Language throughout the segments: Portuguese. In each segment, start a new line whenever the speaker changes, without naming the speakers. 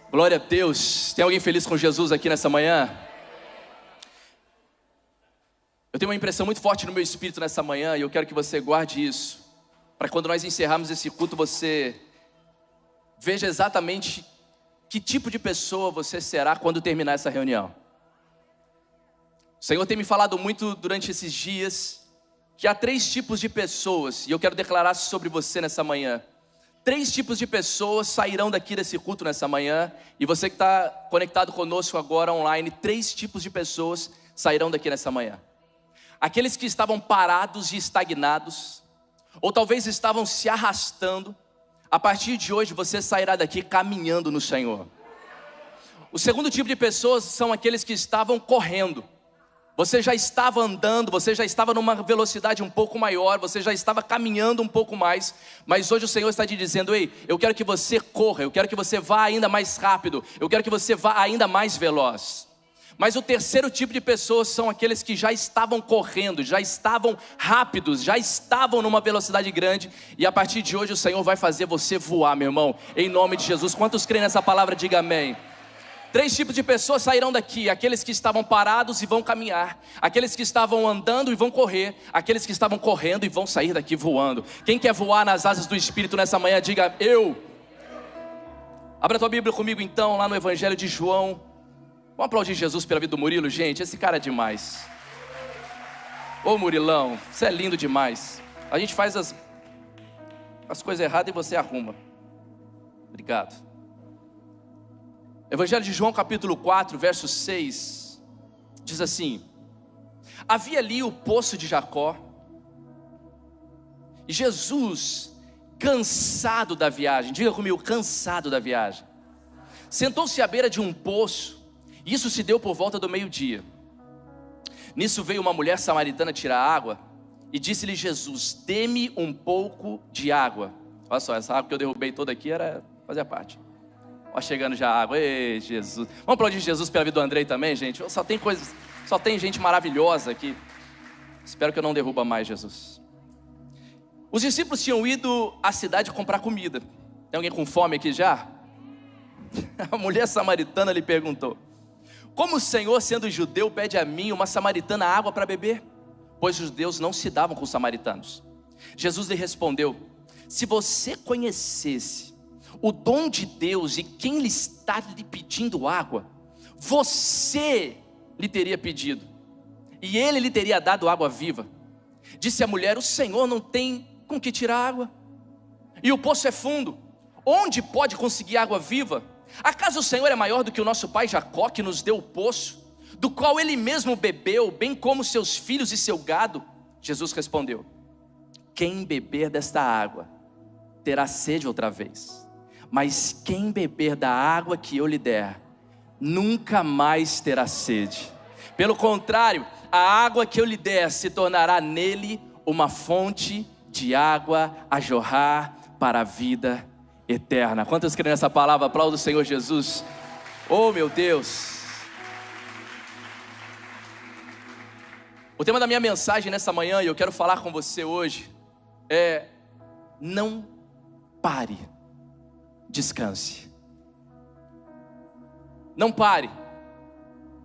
Glória a Deus. Tem alguém feliz com Jesus aqui nessa manhã? Eu tenho uma impressão muito forte no meu espírito nessa manhã, e eu quero que você guarde isso, para quando nós encerrarmos esse culto, você veja exatamente que tipo de pessoa você será quando terminar essa reunião. O Senhor tem me falado muito durante esses dias que há 3 tipos de pessoas, e eu quero declarar sobre você nessa manhã. 3 tipos de pessoas sairão daqui desse culto nessa manhã, e você que está conectado conosco agora online, 3 tipos de pessoas sairão daqui nessa manhã. Aqueles que estavam parados e estagnados, ou talvez estavam se arrastando. A partir de hoje você sairá daqui caminhando no Senhor. O segundo tipo de pessoas são aqueles que estavam correndo. Você já estava andando, você já estava numa velocidade um pouco maior, você já estava caminhando um pouco mais, mas hoje o Senhor está te dizendo: ei, eu quero que você corra, eu quero que você vá ainda mais rápido, eu quero que você vá ainda mais veloz. Mas o terceiro tipo de pessoas são aqueles que já estavam correndo, já estavam rápidos, já estavam numa velocidade grande, e a partir de hoje o Senhor vai fazer você voar, meu irmão, em nome de Jesus. Quantos creem nessa palavra? Diga amém. 3 tipos de pessoas sairão daqui: aqueles que estavam parados e vão caminhar, aqueles que estavam andando e vão correr, aqueles que estavam correndo e vão sair daqui voando. Quem quer voar nas asas do Espírito nessa manhã, diga eu. Abra tua Bíblia comigo então, lá no Evangelho de João. Vamos aplaudir Jesus pela vida do Murilo, gente, esse cara é demais. Ô Murilão, você é lindo demais. A gente faz as coisas erradas e você arruma. Obrigado. Evangelho de João capítulo 4, verso 6, diz assim: havia ali o poço de Jacó, e Jesus, cansado da viagem, diga comigo, cansado da viagem, sentou-se à beira de um poço. Isso se deu por volta do meio-dia. Nisso veio uma mulher samaritana tirar água, e disse-lhe Jesus: dê-me um pouco de água. Olha só, essa água que eu derrubei toda aqui fazia parte. Olha, chegando já a água. Ei, Jesus. Vamos aplaudir Jesus pela vida do Andrei também, gente. Só tem gente maravilhosa aqui. Espero que eu não derruba mais, Jesus. Os discípulos tinham ido à cidade comprar comida. Tem alguém com fome aqui já? A mulher samaritana lhe perguntou: como o Senhor, sendo judeu, pede a mim, uma samaritana, água para beber? Pois os judeus não se davam com os samaritanos. Jesus lhe respondeu: se você conhecesse o dom de Deus e quem lhe está lhe pedindo água, você lhe teria pedido, e ele lhe teria dado água viva. Disse a mulher: o Senhor não tem com que tirar água, e o poço é fundo, onde pode conseguir água viva? Acaso o Senhor é maior do que o nosso pai Jacó, que nos deu o poço, do qual ele mesmo bebeu, bem como seus filhos e seu gado? Jesus respondeu: quem beber desta água terá sede outra vez, mas quem beber da água que eu lhe der, nunca mais terá sede. Pelo contrário, a água que eu lhe der se tornará nele uma fonte de água a jorrar para a vida eterna. Quantos creem nessa palavra? Aplauda o Senhor Jesus. Oh meu Deus. O tema da minha mensagem nessa manhã, e eu quero falar com você hoje, é: não pare, descanse. Não pare,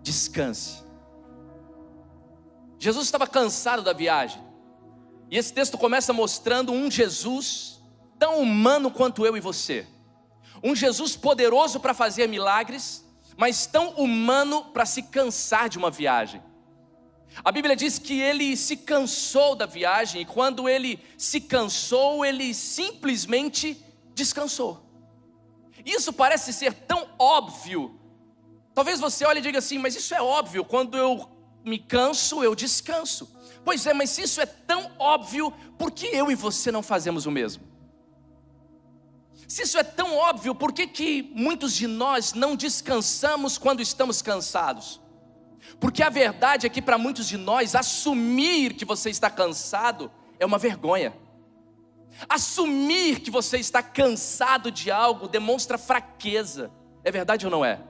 descanse. Jesus estava cansado da viagem, e esse texto começa mostrando um Jesus tão humano quanto eu e você, um Jesus poderoso para fazer milagres, mas tão humano para se cansar de uma viagem. A Bíblia diz que ele se cansou da viagem, e quando ele se cansou, ele simplesmente descansou. Isso parece ser tão óbvio. Talvez você olhe e diga assim: mas isso é óbvio, quando eu me canso, eu descanso. Pois é, mas se isso é tão óbvio, por que eu e você não fazemos o mesmo? Se isso é tão óbvio, por que muitos de nós não descansamos quando estamos cansados? Porque a verdade é que para muitos de nós, assumir que você está cansado é uma vergonha. Assumir que você está cansado de algo demonstra fraqueza. É verdade ou não é?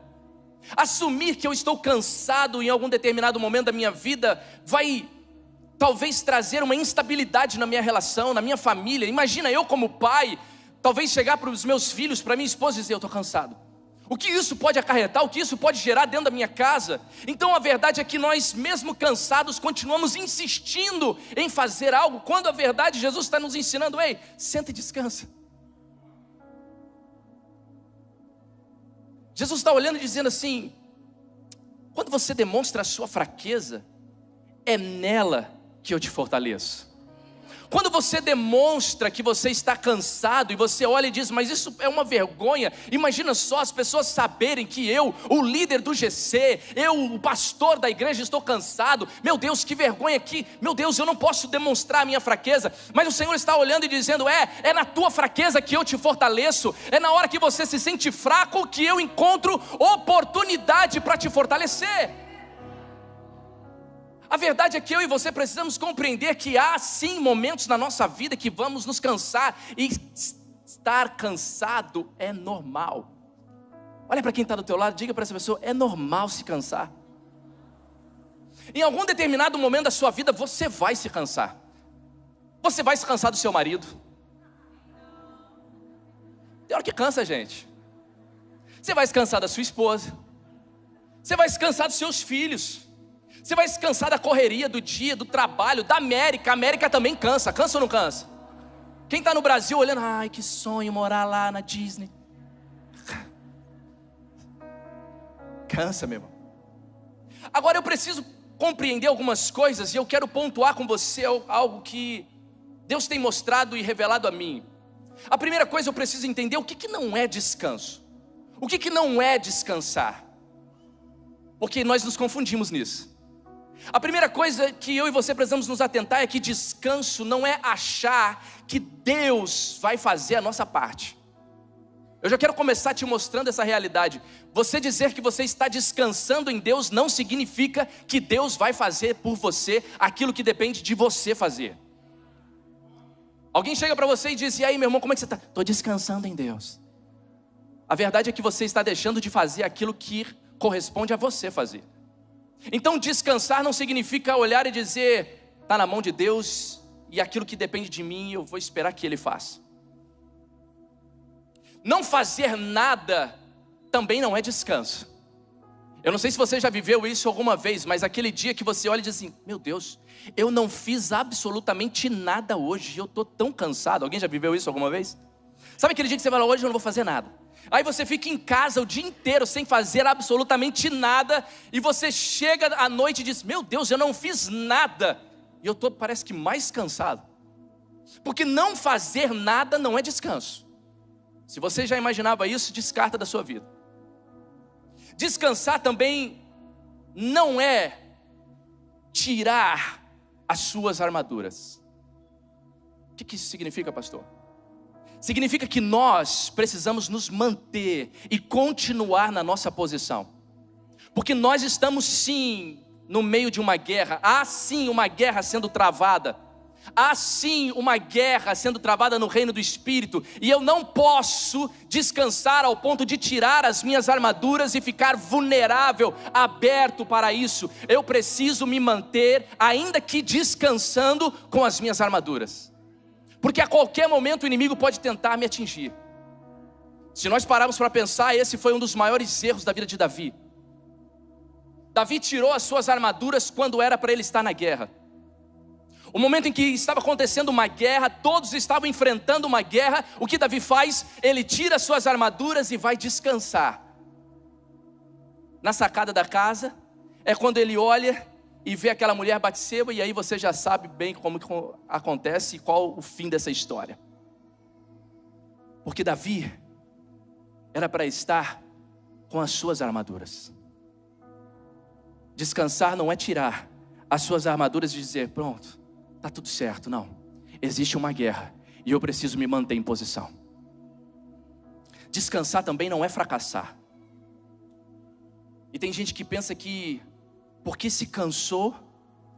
Assumir que eu estou cansado em algum determinado momento da minha vida vai talvez trazer uma instabilidade na minha relação, na minha família. Imagina eu como pai, talvez chegar para os meus filhos, para minha esposa e dizer: eu estou cansado. O que isso pode acarretar, o que isso pode gerar dentro da minha casa. Então a verdade é que nós, mesmo cansados, continuamos insistindo em fazer algo, quando a verdade, Jesus está nos ensinando: ei, senta e descansa. Jesus está olhando e dizendo assim: quando você demonstra a sua fraqueza, é nela que eu te fortaleço. Quando você demonstra que você está cansado e você olha e diz: mas isso é uma vergonha. Imagina só as pessoas saberem que eu, o líder do GC, eu, o pastor da igreja, estou cansado. Meu Deus, que vergonha aqui. Meu Deus, eu não posso demonstrar a minha fraqueza. Mas o Senhor está olhando e dizendo: é na tua fraqueza que eu te fortaleço. É na hora que você se sente fraco que eu encontro oportunidade para te fortalecer. A verdade é que eu e você precisamos compreender que há sim momentos na nossa vida que vamos nos cansar, e estar cansado é normal. Olha para quem está do teu lado, diga para essa pessoa: é normal se cansar. Em algum determinado momento da sua vida você vai se cansar. Você vai se cansar do seu marido. Tem hora que cansa, gente. Você vai se cansar da sua esposa. Você vai se cansar dos seus filhos. Você vai se cansar da correria, do dia, do trabalho, da América. A América também cansa, cansa ou não cansa? Quem está no Brasil olhando: ai, que sonho morar lá na Disney. Cansa, meu irmão. Agora eu preciso compreender algumas coisas, e eu quero pontuar com você algo que Deus tem mostrado e revelado a mim. A primeira coisa, eu preciso entender o que não é descanso. O que não é descansar? Porque nós nos confundimos nisso. A primeira coisa que eu e você precisamos nos atentar é que descanso não é achar que Deus vai fazer a nossa parte. Eu já quero começar te mostrando essa realidade. Você dizer que você está descansando em Deus não significa que Deus vai fazer por você aquilo que depende de você fazer. Alguém chega para você e diz: e aí, meu irmão, como é que você está? Estou descansando em Deus. A verdade é que você está deixando de fazer aquilo que corresponde a você fazer. Então descansar não significa olhar e dizer: está na mão de Deus e aquilo que depende de mim eu vou esperar que Ele faça. Não fazer nada também não é descanso. Eu não sei se você já viveu isso alguma vez, mas aquele dia que você olha e diz assim: meu Deus, eu não fiz absolutamente nada hoje, eu estou tão cansado. Alguém já viveu isso alguma vez? Sabe aquele dia que você fala: hoje eu não vou fazer nada. Aí você fica em casa o dia inteiro sem fazer absolutamente nada, e você chega à noite e diz: meu Deus, eu não fiz nada. E eu estou, parece que, mais cansado. Porque não fazer nada não é descanso. Se você já imaginava isso, descarta da sua vida. Descansar também não é tirar as suas armaduras. O que isso significa, pastor? Significa que nós precisamos nos manter e continuar na nossa posição. Porque nós estamos sim no meio de uma guerra. Há sim uma guerra sendo travada. Há sim uma guerra sendo travada no reino do Espírito. E eu não posso descansar ao ponto de tirar as minhas armaduras e ficar vulnerável, aberto para isso. Eu preciso me manter, ainda que descansando, com as minhas armaduras. Porque a qualquer momento o inimigo pode tentar me atingir. Se nós pararmos para pensar, esse foi um dos maiores erros da vida de Davi. Davi tirou as suas armaduras quando era para ele estar na guerra. O momento em que estava acontecendo uma guerra, todos estavam enfrentando uma guerra, o que Davi faz? Ele tira as suas armaduras e vai descansar. Na sacada da casa, é quando ele olha e vê aquela mulher Batseba, e aí você já sabe bem como acontece e qual o fim dessa história. Porque Davi era para estar com as suas armaduras. Descansar não é tirar as suas armaduras e dizer: pronto, está tudo certo. Não, existe uma guerra e eu preciso me manter em posição. Descansar também não é fracassar. E tem gente que pensa que porque se cansou,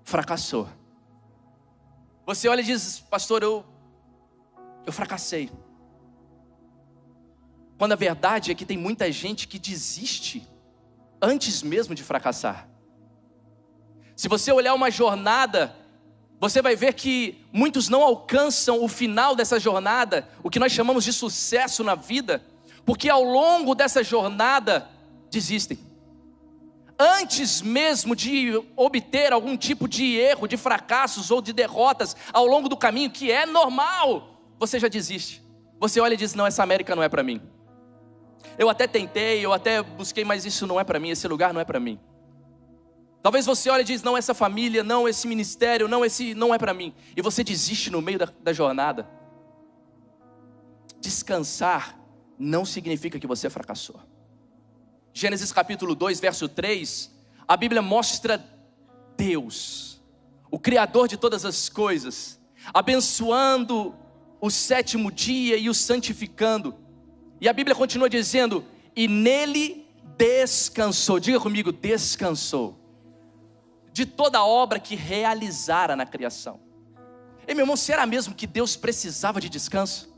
fracassou. Você olha e diz: pastor, eu fracassei. Quando a verdade é que tem muita gente que desiste antes mesmo de fracassar. Se você olhar uma jornada, você vai ver que muitos não alcançam o final dessa jornada, o que nós chamamos de sucesso na vida, porque ao longo dessa jornada desistem. Antes mesmo de obter algum tipo de erro, de fracassos ou de derrotas ao longo do caminho, que é normal, você já desiste. Você olha e diz: não, essa América não é para mim. Eu até tentei, eu até busquei, mas isso não é para mim, esse lugar não é para mim. Talvez você olhe e diz: não, essa família, não, esse ministério, não, esse não é para mim. E você desiste no meio da jornada. Descansar não significa que você fracassou. Gênesis capítulo 2, verso 3, a Bíblia mostra Deus, o Criador de todas as coisas, abençoando o sétimo dia e o santificando. E a Bíblia continua dizendo: e nele descansou. Diga comigo: descansou de toda a obra que realizara na criação. Ei, meu irmão, será mesmo que Deus precisava de descanso?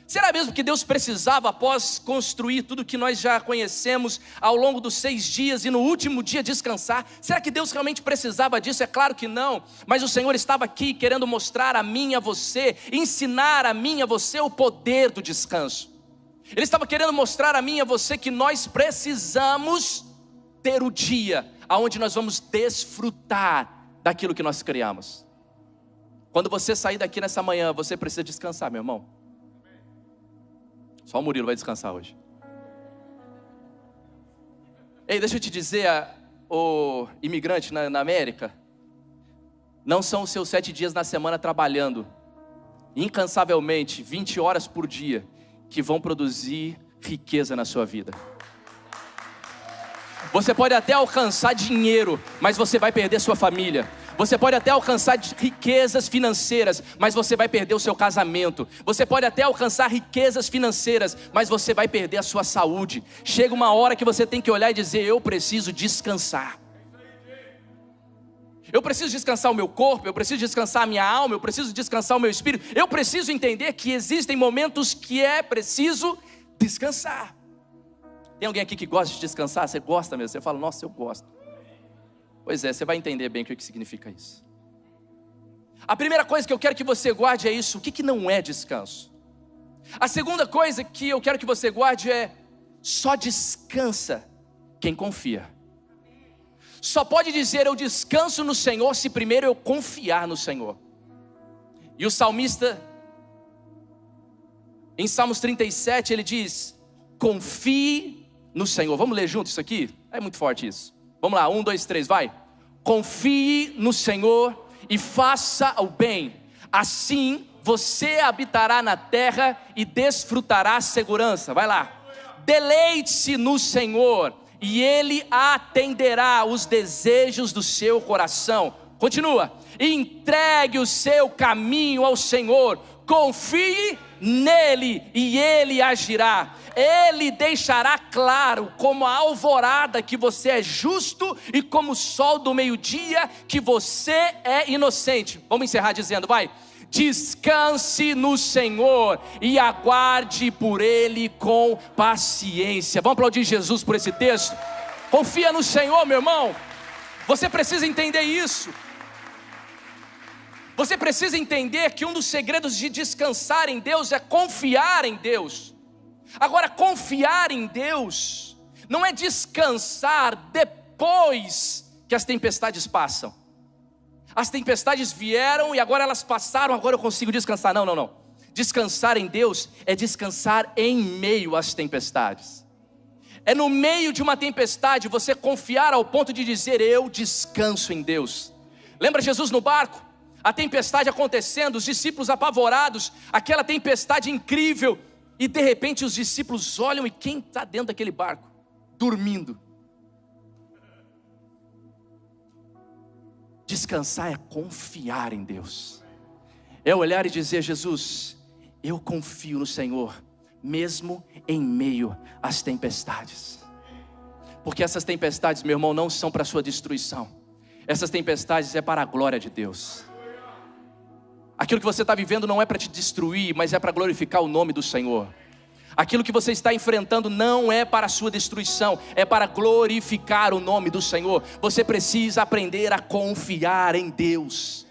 Será mesmo que Deus precisava, após construir tudo que nós já conhecemos ao longo dos 6 dias e no último dia descansar? Será que Deus realmente precisava disso? É claro que não, mas o Senhor estava aqui querendo mostrar a mim e a você, ensinar a mim e a você o poder do descanso. Ele estava querendo mostrar a mim e a você que nós precisamos ter o dia onde nós vamos desfrutar daquilo que nós criamos. Quando você sair daqui nessa manhã, você precisa descansar, meu irmão. Só o Murilo vai descansar hoje. Ei, deixa eu te dizer, o imigrante na América, não são os seus 7 dias na semana trabalhando incansavelmente, 20 horas por dia, que vão produzir riqueza na sua vida. Você pode até alcançar dinheiro, mas você vai perder sua família. Você pode até alcançar riquezas financeiras, mas você vai perder o seu casamento. Você pode até alcançar riquezas financeiras, mas você vai perder a sua saúde. Chega uma hora que você tem que olhar e dizer: eu preciso descansar. Eu preciso descansar o meu corpo, eu preciso descansar a minha alma, eu preciso descansar o meu espírito. Eu preciso entender que existem momentos que é preciso descansar. Tem alguém aqui que gosta de descansar? Você gosta mesmo? Você fala: nossa, eu gosto. Pois é, você vai entender bem o que significa isso. A primeira coisa que eu quero que você guarde é isso: o que não é descanso. A segunda coisa que eu quero que você guarde é: só descansa quem confia. Só pode dizer eu descanso no Senhor se primeiro eu confiar no Senhor. E o salmista, em Salmos 37, ele diz: confie no Senhor. Vamos ler junto isso aqui? É muito forte isso. Vamos lá, 1, 2, 3, vai. Confie no Senhor e faça o bem, assim você habitará na terra e desfrutará a segurança. Vai lá. Deleite-se no Senhor e Ele atenderá os desejos do seu coração. Continua. Entregue o seu caminho ao Senhor, confie nele e Ele agirá. Ele deixará claro como a alvorada que você é justo e como o sol do meio-dia que você é inocente. Vamos encerrar dizendo, vai. Descanse no Senhor e aguarde por Ele com paciência. Vamos aplaudir Jesus por esse texto? Confia no Senhor, meu irmão. Você precisa entender isso. Você precisa entender que um dos segredos de descansar em Deus é confiar em Deus. Agora, confiar em Deus não é descansar depois que as tempestades passam. As tempestades vieram e agora elas passaram, agora eu consigo descansar. Não. Descansar em Deus é descansar em meio às tempestades. É no meio de uma tempestade você confiar ao ponto de dizer: eu descanso em Deus. Lembra Jesus no barco? A tempestade acontecendo, os discípulos apavorados, aquela tempestade incrível. E de repente os discípulos olham e quem está dentro daquele barco? Dormindo. Descansar é confiar em Deus. É olhar e dizer: Jesus, eu confio no Senhor, mesmo em meio às tempestades. Porque essas tempestades, meu irmão, não são para a sua destruição. Essas tempestades é para a glória de Deus. Aquilo que você está vivendo não é para te destruir, mas é para glorificar o nome do Senhor. Aquilo que você está enfrentando não é para a sua destruição, é para glorificar o nome do Senhor. Você precisa aprender a confiar em Deus.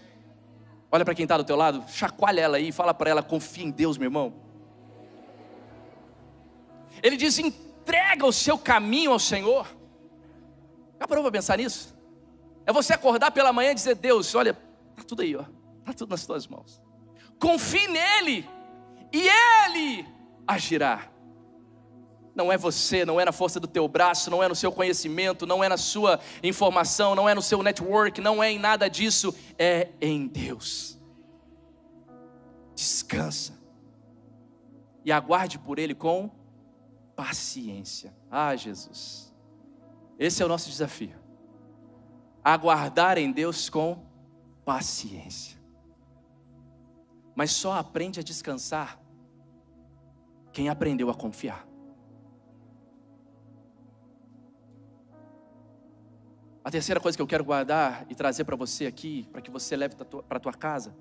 Olha para quem está do teu lado, chacoalha ela aí, fala para ela: confia em Deus, meu irmão. Ele diz: entrega o seu caminho ao Senhor. Já parou para pensar nisso? É você acordar pela manhã e dizer: Deus, olha, está tudo aí, ó, está tudo nas tuas mãos. Confie nele e Ele agirá. Não é você, não é na força do teu braço, não é no seu conhecimento, não é na sua informação, não é no seu network, não é em nada disso, é em Deus. Descansa e aguarde por Ele com paciência. Ah, Jesus, esse é o nosso desafio. Aguardar em Deus com paciência. Mas só aprende a descansar quem aprendeu a confiar. A terceira coisa que eu quero guardar e trazer para você aqui, para que você leve para a tua casa,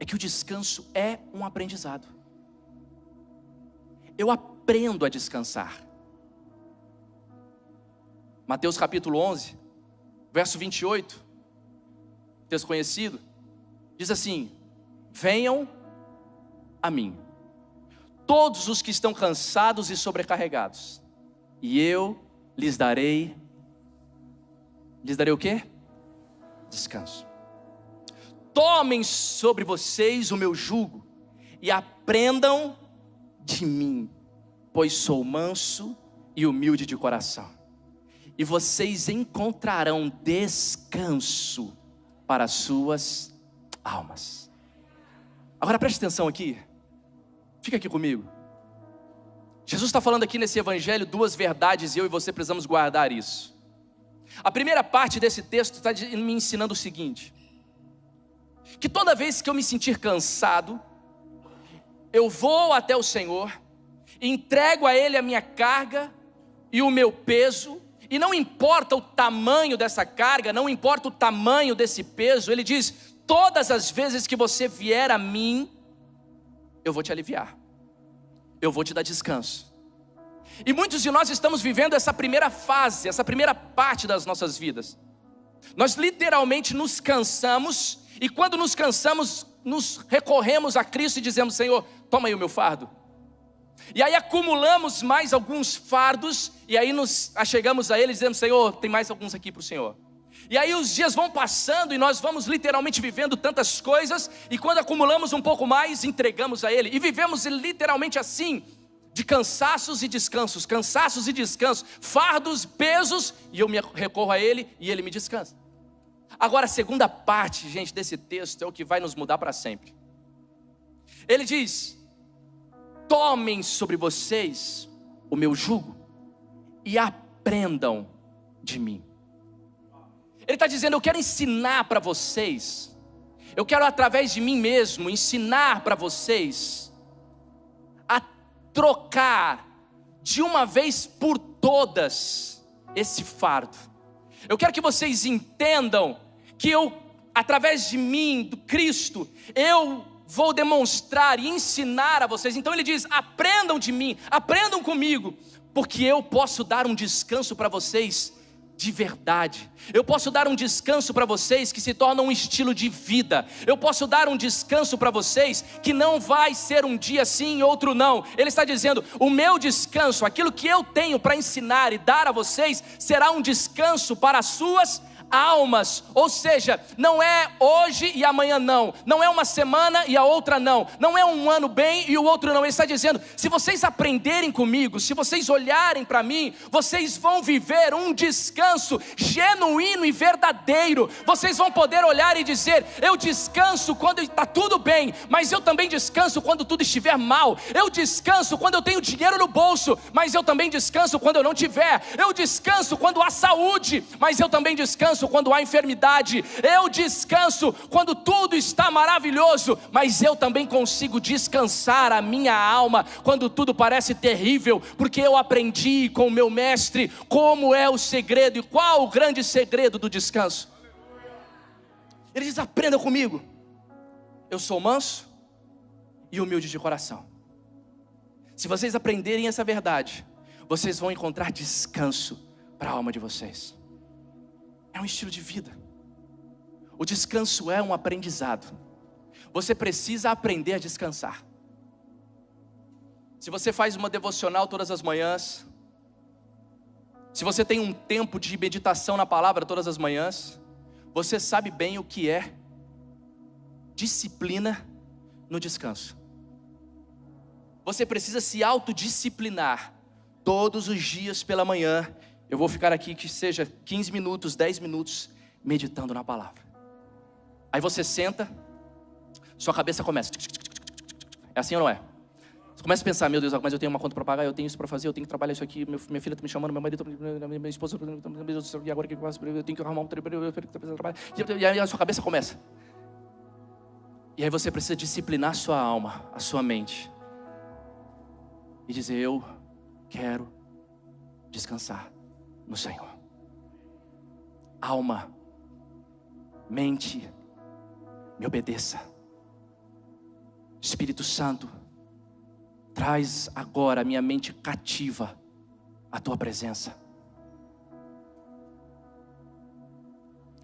é que o descanso é um aprendizado. Eu aprendo a descansar. Mateus capítulo 11, verso 28, texto conhecido, diz assim: venham a mim, todos os que estão cansados e sobrecarregados, e eu lhes darei o quê? Descanso. Tomem sobre vocês o meu jugo e aprendam de mim, pois sou manso e humilde de coração, e vocês encontrarão descanso para as suas almas. Agora preste atenção aqui, fica aqui comigo. Jesus está falando aqui nesse evangelho duas verdades, e eu e você precisamos guardar isso. A primeira parte desse texto está me ensinando o seguinte: que toda vez que eu me sentir cansado, eu vou até o Senhor, entrego a Ele a minha carga e o meu peso, e não importa o tamanho dessa carga, não importa o tamanho desse peso, Ele diz: todas as vezes que você vier a mim, eu vou te aliviar, eu vou te dar descanso. E muitos de nós estamos vivendo essa primeira fase, essa primeira parte das nossas vidas. Nós literalmente nos cansamos, e quando nos cansamos, nos recorremos a Cristo e dizemos: Senhor, toma aí o meu fardo. E aí acumulamos mais alguns fardos, e aí nos achegamos a Ele e dizemos: Senhor, tem mais alguns aqui para o Senhor. E aí os dias vão passando e nós vamos literalmente vivendo tantas coisas, e quando acumulamos um pouco mais, entregamos a Ele. E vivemos literalmente assim, de cansaços e descansos, fardos, pesos, e eu me recorro a Ele e Ele me descansa. Agora a segunda parte, gente, desse texto é o que vai nos mudar para sempre. Ele diz: tomem sobre vocês o meu jugo e aprendam de mim. Ele está dizendo: eu quero ensinar para vocês, eu quero através de mim mesmo ensinar para vocês a trocar de uma vez por todas esse fardo. Eu quero que vocês entendam que eu, através de mim, do Cristo, eu vou demonstrar e ensinar a vocês. Então ele diz: aprendam de mim, aprendam comigo, porque eu posso dar um descanso para vocês de verdade. Eu posso dar um descanso para vocês que se torna um estilo de vida. Eu posso dar um descanso para vocês que não vai ser um dia sim e outro não. Ele está dizendo: o meu descanso, aquilo que eu tenho para ensinar e dar a vocês, será um descanso para as suas almas. Ou seja, não é hoje e amanhã não, não é uma semana e a outra não, não é um ano bem e o outro não. Ele está dizendo: se vocês aprenderem comigo, se vocês olharem para mim, vocês vão viver um descanso genuíno e verdadeiro. Vocês vão poder olhar e dizer: eu descanso quando está tudo bem, mas eu também descanso quando tudo estiver mal. Eu descanso quando eu tenho dinheiro no bolso, mas eu também descanso quando eu não tiver. Eu descanso quando há saúde, mas eu também descanso quando há enfermidade. Eu descanso quando tudo está maravilhoso, mas eu também consigo descansar a minha alma quando tudo parece terrível, porque eu aprendi com o meu mestre como é o segredo e qual o grande segredo do descanso. Ele diz: aprenda comigo, eu sou manso e humilde de coração. Se vocês aprenderem essa verdade, vocês vão encontrar descanso para a alma de vocês. É um estilo de vida. O descanso é um aprendizado. Você precisa aprender a descansar. Se você faz uma devocional todas as manhãs, se você tem um tempo de meditação na palavra todas as manhãs, você sabe bem o que é disciplina no descanso. Você precisa se autodisciplinar todos os dias pela manhã. Eu vou ficar aqui, que seja 15 minutos, 10 minutos, meditando na palavra. Aí você senta, sua cabeça começa. É assim ou não é? Você começa a pensar, meu Deus, mas eu tenho uma conta para pagar, eu tenho isso para fazer, eu tenho que trabalhar isso aqui, minha filha está me chamando, meu marido, minha esposa, e agora o que eu faço? Eu tenho que arrumar um trabalho, e aí a sua cabeça começa. E aí você precisa disciplinar a sua alma, a sua mente. E dizer, eu quero descansar no Senhor. Alma, mente, me obedeça. Espírito Santo, traz agora a minha mente cativa à tua presença.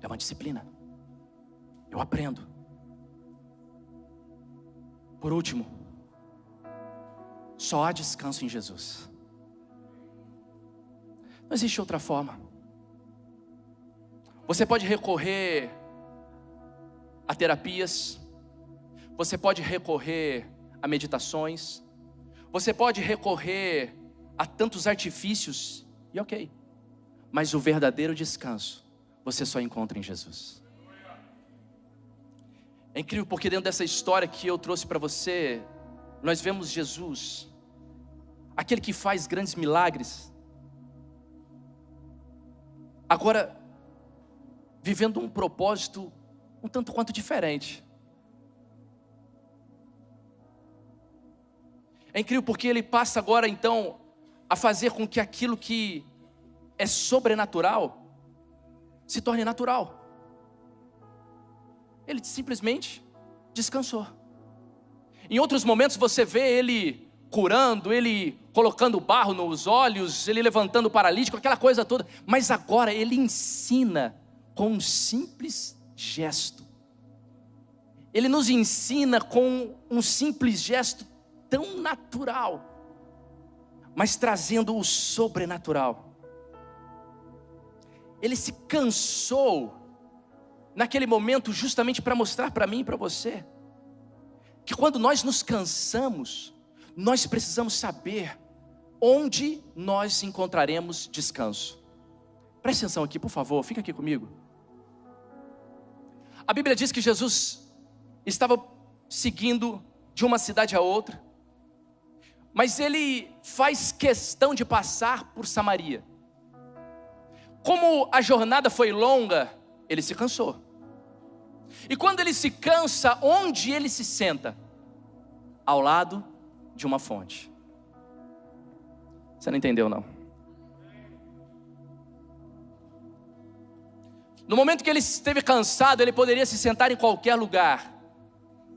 É uma disciplina. Eu aprendo. Por último, só há descanso em Jesus. Não existe outra forma. Você pode recorrer a terapias, você pode recorrer a meditações, você pode recorrer a tantos artifícios, e ok. Mas o verdadeiro descanso, você só encontra em Jesus. É incrível porque dentro dessa história que eu trouxe para você, nós vemos Jesus, aquele que faz grandes milagres, agora vivendo um propósito um tanto quanto diferente. É incrível porque ele passa agora então a fazer com que aquilo que é sobrenatural se torne natural. Ele simplesmente descansou. Em outros momentos você vê ele curando, ele colocando barro nos olhos, ele levantando o paralítico, aquela coisa toda. Mas agora ele ensina com um simples gesto. Ele nos ensina com um simples gesto tão natural, mas trazendo o sobrenatural. Ele se cansou naquele momento justamente para mostrar para mim e para você que quando nós nos cansamos, nós precisamos saber onde nós encontraremos descanso. Preste atenção aqui, por favor, fica aqui comigo. A Bíblia diz que Jesus estava seguindo de uma cidade a outra, mas ele faz questão de passar por Samaria. Como a jornada foi longa, ele se cansou. E quando ele se cansa, onde ele se senta? Ao lado de uma fonte. Você não entendeu, não? No momento que ele esteve cansado, ele poderia se sentar em qualquer lugar,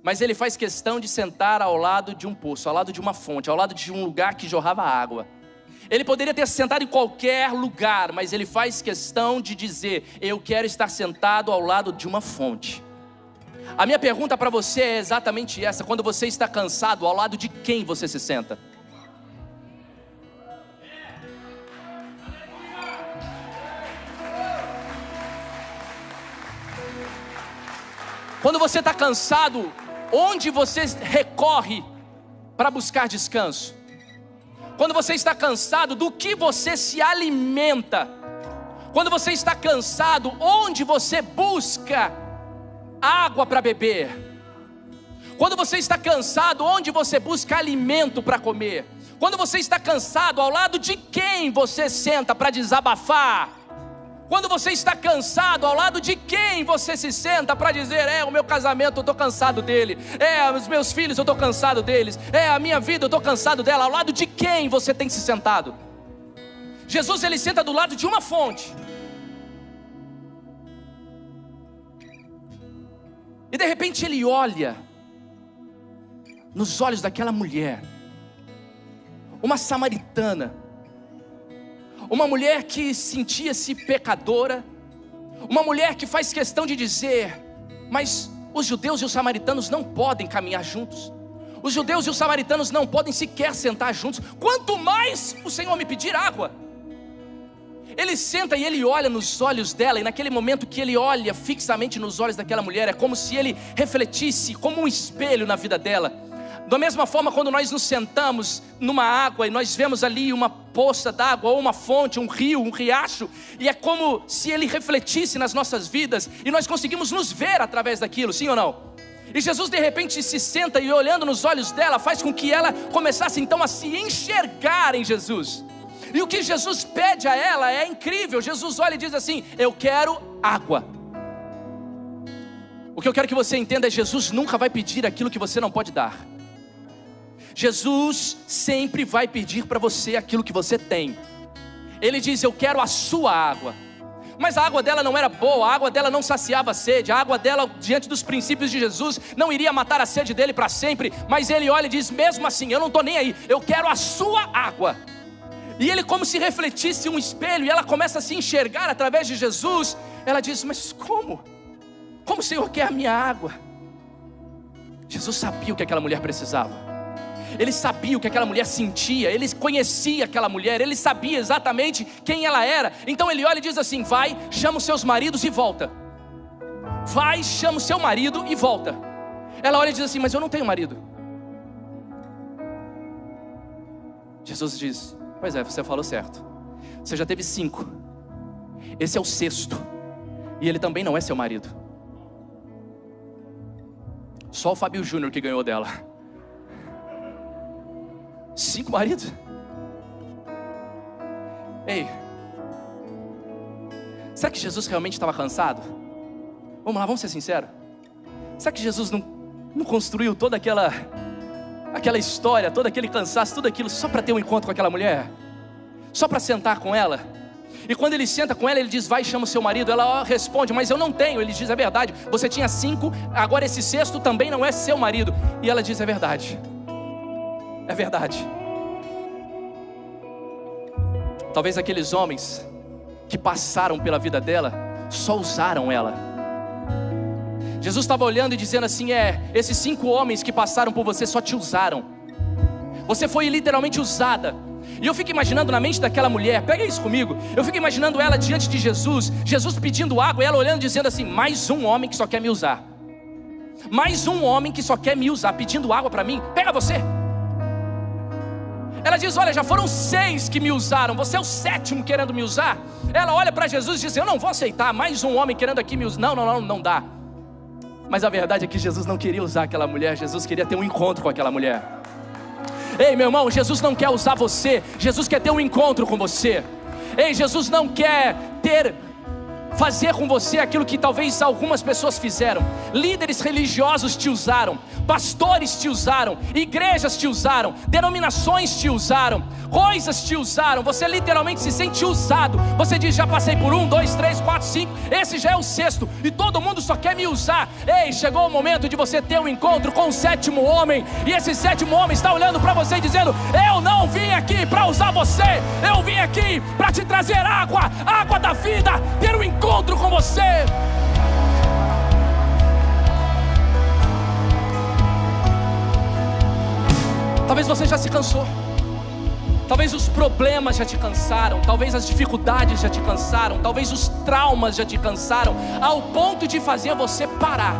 mas ele faz questão de sentar ao lado de um poço, ao lado de uma fonte, ao lado de um lugar que jorrava água. Ele poderia ter se sentado em qualquer lugar, mas ele faz questão de dizer, eu quero estar sentado ao lado de uma fonte. A minha pergunta para você é exatamente essa: quando você está cansado, ao lado de quem você se senta? Quando você está cansado, onde você recorre para buscar descanso? Quando você está cansado, do que você se alimenta? Quando você está cansado, onde você busca água para beber? Quando você está cansado, onde você busca alimento para comer? Quando você está cansado, ao lado de quem você senta para desabafar? Quando você está cansado, ao lado de quem você se senta para dizer, o meu casamento eu estou cansado dele, os meus filhos eu estou cansado deles, a minha vida eu estou cansado dela, ao lado de quem você tem se sentado? Jesus, ele senta do lado de uma fonte. E de repente ele olha nos olhos daquela mulher, uma samaritana, uma mulher que sentia-se pecadora, uma mulher que faz questão de dizer, mas os judeus e os samaritanos não podem caminhar juntos. Os judeus e os samaritanos não podem sequer sentar juntos, quanto mais o Senhor me pedir água. Ele senta e ele olha nos olhos dela, e naquele momento que ele olha fixamente nos olhos daquela mulher, é como se ele refletisse como um espelho na vida dela. Da mesma forma, quando nós nos sentamos numa água e nós vemos ali uma poça d'água, ou uma fonte, um rio, um riacho, e é como se ele refletisse nas nossas vidas, e nós conseguimos nos ver através daquilo, sim ou não? E Jesus de repente se senta e olhando nos olhos dela, faz com que ela começasse então a se enxergar em Jesus. E o que Jesus pede a ela é incrível. Jesus olha e diz assim: eu quero água. O que eu quero que você entenda é: Jesus nunca vai pedir aquilo que você não pode dar. Jesus sempre vai pedir para você aquilo que você tem. Ele diz: eu quero a sua água. Mas a água dela não era boa, a água dela não saciava a sede, a água dela, diante dos princípios de Jesus, não iria matar a sede dele para sempre. Mas ele olha e diz: mesmo assim, eu não estou nem aí, eu quero a sua água. E ele, como se refletisse um espelho, e ela começa a se enxergar através de Jesus. Ela diz: mas como? Como o Senhor quer a minha água? Jesus sabia o que aquela mulher precisava. Ele sabia o que aquela mulher sentia, ele conhecia aquela mulher, ele sabia exatamente quem ela era. Então ele olha e diz assim: vai, chama os seus maridos e volta. Vai, chama o seu marido e volta. Ela olha e diz assim: mas eu não tenho marido. Jesus diz: pois é, você falou certo. Você já teve 5. Esse é o 6º. E ele também não é seu marido. Só o Fábio Júnior que ganhou dela. 5 maridos? Ei, será que Jesus realmente estava cansado? Vamos lá, vamos ser sinceros. Será que Jesus não construiu toda aquela história, todo aquele cansaço, tudo aquilo só para ter um encontro com aquela mulher? Só para sentar com ela? E quando ele senta com ela, ele diz: vai, chama o seu marido. Ela responde: mas eu não tenho. Ele diz: é verdade, você tinha 5, agora esse 6º também não é seu marido. E ela diz: é verdade. É verdade. Talvez aqueles homens que passaram pela vida dela só usaram ela. Jesus estava olhando e dizendo assim: esses 5 homens que passaram por você só te usaram. Você foi literalmente usada. E eu fico imaginando na mente daquela mulher, pega isso comigo. Eu fico imaginando ela diante de Jesus, Jesus pedindo água, e ela olhando e dizendo assim: mais um homem que só quer me usar. Mais um homem que só quer me usar, pedindo água para mim. Pega você. Ela diz: olha, já foram 6 que me usaram, você é o 7º querendo me usar. Ela olha para Jesus e diz: eu não vou aceitar mais um homem querendo aqui me usar. Não dá. Mas a verdade é que Jesus não queria usar aquela mulher, Jesus queria ter um encontro com aquela mulher. Ei, meu irmão, Jesus não quer usar você, Jesus quer ter um encontro com você. Ei, Jesus não quer fazer com você aquilo que talvez algumas pessoas fizeram. Líderes religiosos te usaram, pastores te usaram, igrejas te usaram, denominações te usaram, coisas te usaram. Você literalmente se sente usado. Você diz: já passei por 1, 2, 3, 4, 5, esse já é o 6º e todo mundo só quer me usar. Ei, chegou o momento de você ter um encontro com o 7º homem. E esse 7º homem está olhando para você e dizendo: eu não vim aqui para usar você, eu vim aqui para te trazer água, água da vida, ter um encontro com você. Talvez você já se cansou. Talvez os problemas já te cansaram. Talvez as dificuldades já te cansaram. Talvez os traumas já te cansaram, ao ponto de fazer você parar.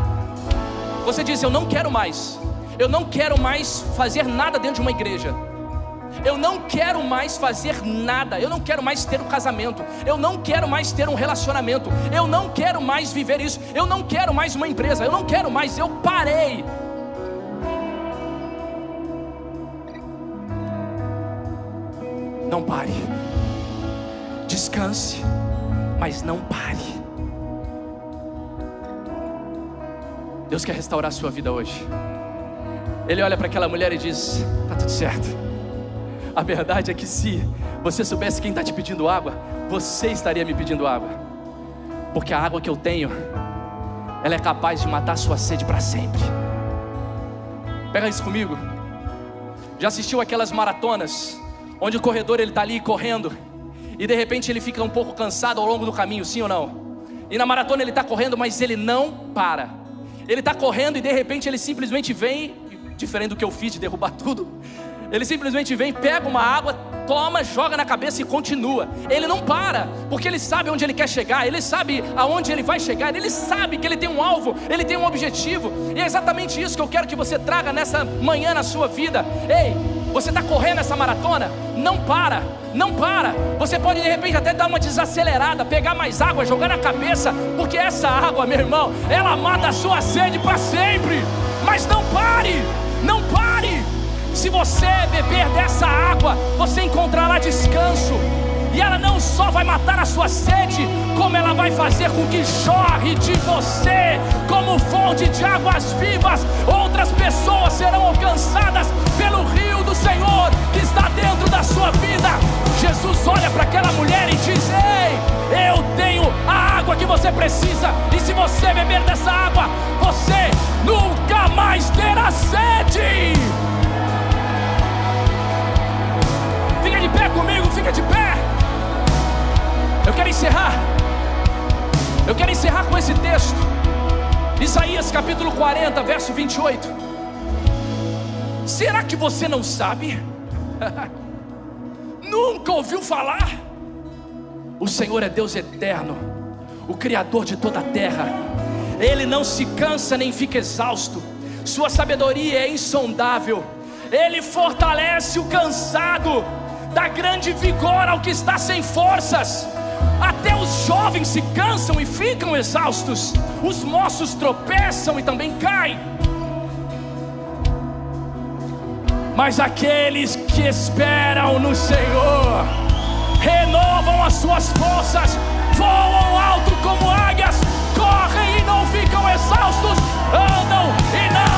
Você diz: eu não quero mais. Eu não quero mais fazer nada dentro de uma igreja. Eu não quero mais fazer nada. Eu não quero mais ter um casamento. Eu não quero mais ter um relacionamento. Eu não quero mais viver isso. Eu não quero mais uma empresa. Eu não quero mais. Eu parei. Não pare. Descanse, mas não pare. Deus quer restaurar a sua vida hoje. Ele olha para aquela mulher e diz: tá tudo certo. A verdade é que se você soubesse quem está te pedindo água, você estaria me pedindo água. Porque a água que eu tenho, ela é capaz de matar a sua sede para sempre. Pega isso comigo. Já assistiu aquelas maratonas onde o corredor ele está ali correndo e de repente ele fica um pouco cansado ao longo do caminho, sim ou não? E na maratona ele está correndo, mas ele não para. Ele está correndo e de repente ele simplesmente vem, diferente do que eu fiz de derrubar tudo. Ele simplesmente vem, pega uma água, toma, joga na cabeça e continua. Ele não para, porque ele sabe onde ele quer chegar, ele sabe aonde ele vai chegar, ele sabe que ele tem um alvo, ele tem um objetivo. E é exatamente isso que eu quero que você traga nessa manhã na sua vida. Ei, você está correndo essa maratona? Não para, não para. Você pode de repente até dar uma desacelerada, pegar mais água, jogar na cabeça, porque essa água, meu irmão, ela mata a sua sede para sempre. Mas não pare, não pare. Se você beber dessa água, você encontrará descanso. E ela não só vai matar a sua sede, como ela vai fazer com que jorre de você como fonte de águas vivas. Outras pessoas serão alcançadas pelo rio do Senhor que está dentro da sua vida. Jesus olha para aquela mulher e diz: ei, eu tenho a água que você precisa. E se você beber dessa água, você nunca mais terá sede. Fica de pé comigo, fica de pé. Eu quero encerrar com esse texto. Isaías capítulo 40, verso 28. Será que você não sabe? Nunca ouviu falar? O Senhor é Deus eterno, o Criador de toda a terra. Ele não se cansa nem fica exausto. Sua sabedoria é insondável. Ele fortalece o cansado, dá grande vigor ao que está sem forças. Até os jovens se cansam e ficam exaustos. Os moços tropeçam e também caem. Mas aqueles que esperam no Senhor renovam as suas forças, voam alto como águias, correm e não ficam exaustos, andam e não